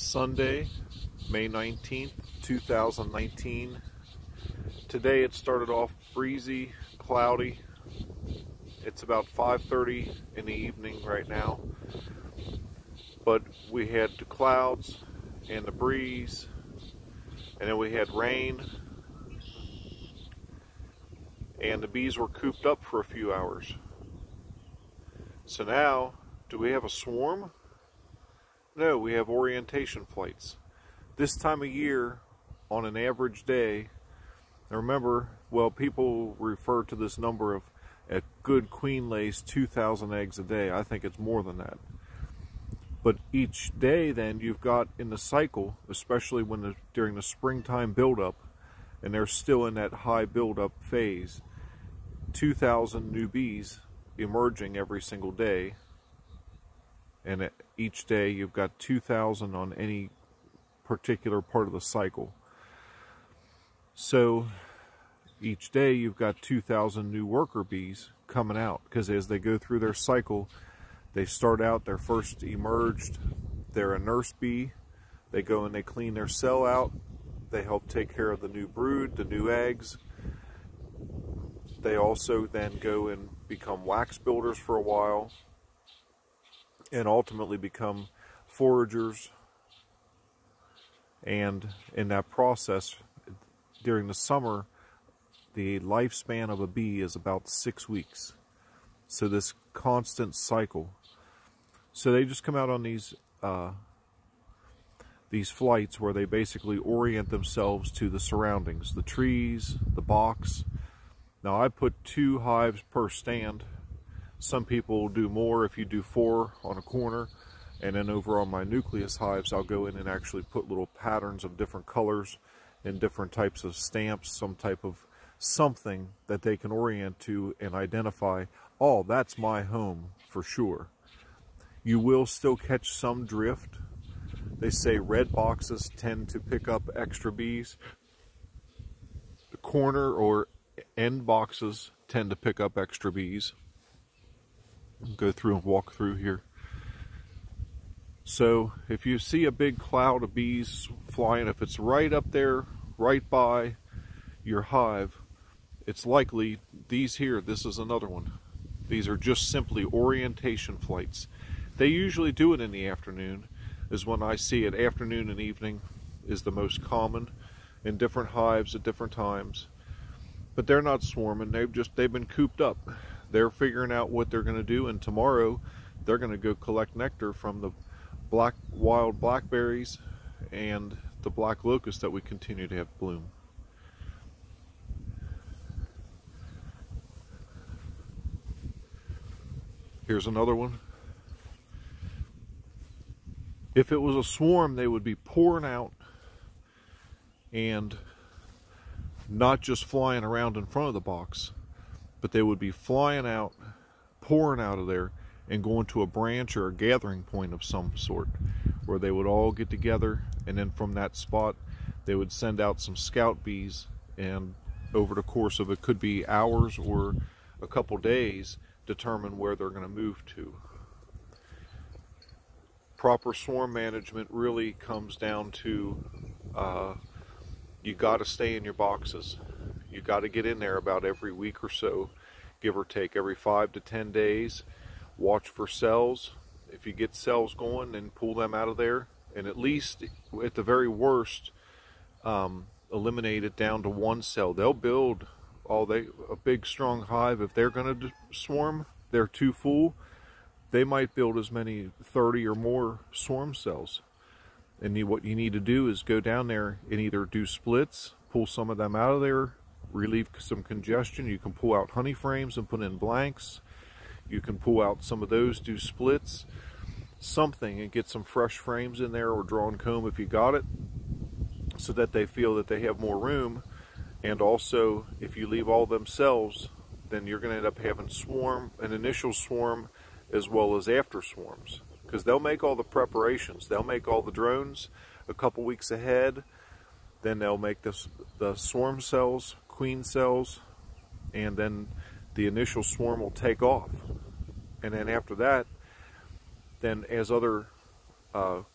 Sunday, May 19th, 2019. Today it started off breezy, cloudy. It's about 5:30 in the evening right now. But we had the clouds and the breeze, and then we had rain. And the bees were cooped up for a few hours. So now, do we have a swarm? No, we have orientation flights. This time of year, on an average day, now remember, well, people refer to this number of a good queen lays 2,000 eggs a day. I think it's more than that. But each day then you've got in the cycle, especially when during the springtime buildup, and they're still in that high buildup phase, 2,000 new bees emerging every single day. And each day you've got 2,000 on any particular part of the cycle. So each day you've got 2,000 new worker bees coming out, because as they go through their cycle, they start out, they're first emerged, they're a nurse bee, they go and they clean their cell out, they help take care of the new brood, the new eggs. They also then go and become wax builders for a while, and ultimately become foragers. And in that process, during the summer, the lifespan of a bee is about 6 weeks. So this constant cycle. So they just come out on these flights where they basically orient themselves to the surroundings, the trees, the box. Now I put 2 hives per stand. Some people will do more if you do 4 on a corner. And then over on my nucleus hives, I'll go in and actually put little patterns of different colors and different types of stamps, some type of something that they can orient to and identify, oh, that's my home for sure. You will still catch some drift. They say red boxes tend to pick up extra bees. The corner or end boxes tend to pick up extra bees. Go through and walk through here. So if you see a big cloud of bees flying, if it's right up there, right by your hive, it's likely these here, this is another one. These are just simply orientation flights. They usually do it in the afternoon, is when I see it. Afternoon and evening is the most common in different hives at different times. But they're not swarming, they've been cooped up. They're figuring out what they're going to do, and tomorrow they're going to go collect nectar from the wild blackberries and the black locust that we continue to have bloom. Here's another one. If it was a swarm, they would be pouring out and not just flying around in front of the box, but they would be flying out, pouring out of there, and going to a branch or a gathering point of some sort, where they would all get together, and then from that spot they would send out some scout bees, and over the course of, it could be hours or a couple days, determine where they're going to move to. Proper swarm management really comes down to you got to stay in your boxes. You got to get in there about every week or so, give or take, every 5 to 10 days. Watch for cells. If you get cells going, then pull them out of there, and at least, at the very worst, eliminate it down to 1 cell. They'll build a big strong hive. If they're going to swarm, they're too full, they might build as many 30 or more swarm cells. And what you need to do is go down there and either do splits, pull some of them out of there, relieve some congestion. You can pull out honey frames and put in blanks. You can pull out some of those, do splits, something, and get some fresh frames in there, or drawn comb if you got it, so that they feel that they have more room. And also, if you leave all them cells, then you're going to end up having an initial swarm as well as after swarms, because they'll make all the preparations. They'll make all the drones a couple weeks ahead. Then they'll make the swarm cells, queen cells, and then the initial swarm will take off. And then after that, then as other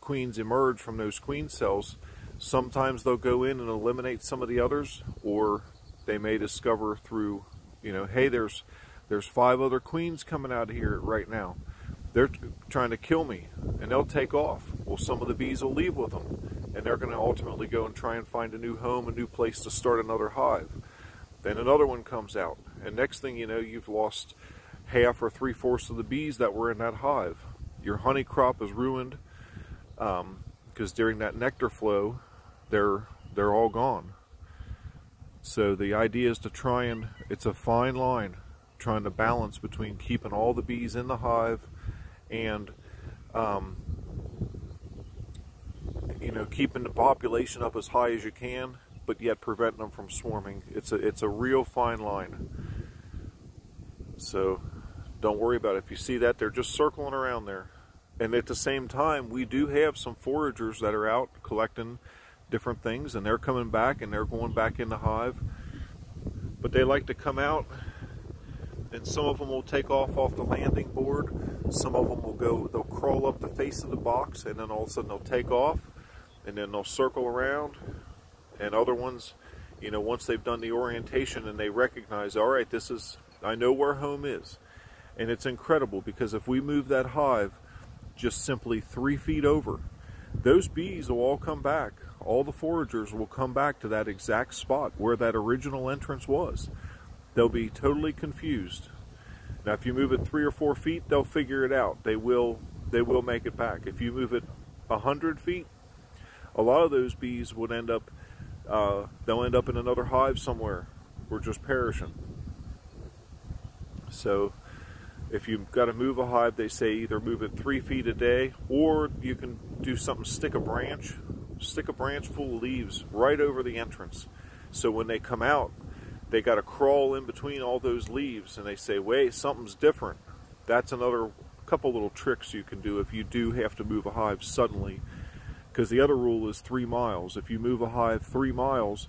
queens emerge from those queen cells, sometimes they'll go in and eliminate some of the others, or they may discover through, you know, hey, there's 5 other queens coming out of here right now. They're trying to kill me, and they'll take off. Well, some of the bees will leave with them, and they're going to ultimately go and try and find a new home, a new place to start another hive. Then another one comes out, and next thing you know, you've lost half or 3/4 of the bees that were in that hive. Your honey crop is ruined, because during that nectar flow, they're all gone. So the idea is to try and, it's a fine line, trying to balance between keeping all the bees in the hive and you know, keeping the population up as high as you can, but yet preventing them from swarming. It's a real fine line. So don't worry about it. If you see that, they're just circling around there. And at the same time, we do have some foragers that are out collecting different things, and they're coming back and they're going back in the hive. But they like to come out, and some of them will take off the landing board. Some of them will go, they'll crawl up the face of the box, and then all of a sudden they'll take off, and then they'll circle around. And other ones, you know, once they've done the orientation and they recognize, all right, this is, I know where home is. And it's incredible, because if we move that hive just simply 3 feet over, those bees will all come back. All the foragers will come back to that exact spot where that original entrance was. They'll be totally confused. Now, if you move it 3 or 4 feet, they'll figure it out. They will make it back. If you move it 100 feet, a lot of those bees would end up, they'll end up in another hive somewhere, or just perishing. So if you've got to move a hive, they say either move it 3 feet a day, or you can do something, stick a branch full of leaves right over the entrance. So when they come out, they got to crawl in between all those leaves, and they say, wait, something's different. That's another couple little tricks you can do if you do have to move a hive suddenly, because the other rule is 3 miles. If you move a hive 3 miles,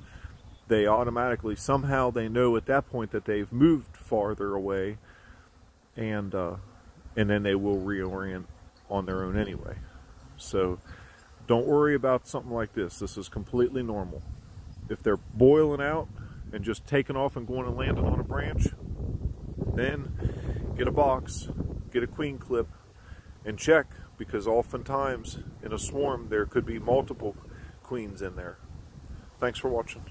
they automatically, somehow they know at that point that they've moved farther away, and then they will reorient on their own anyway. So don't worry about something like this. This is completely normal. If they're boiling out and just taking off and going and landing on a branch, then get a box, get a queen clip, and check, because oftentimes in a swarm there could be multiple queens in there. Thanks for watching.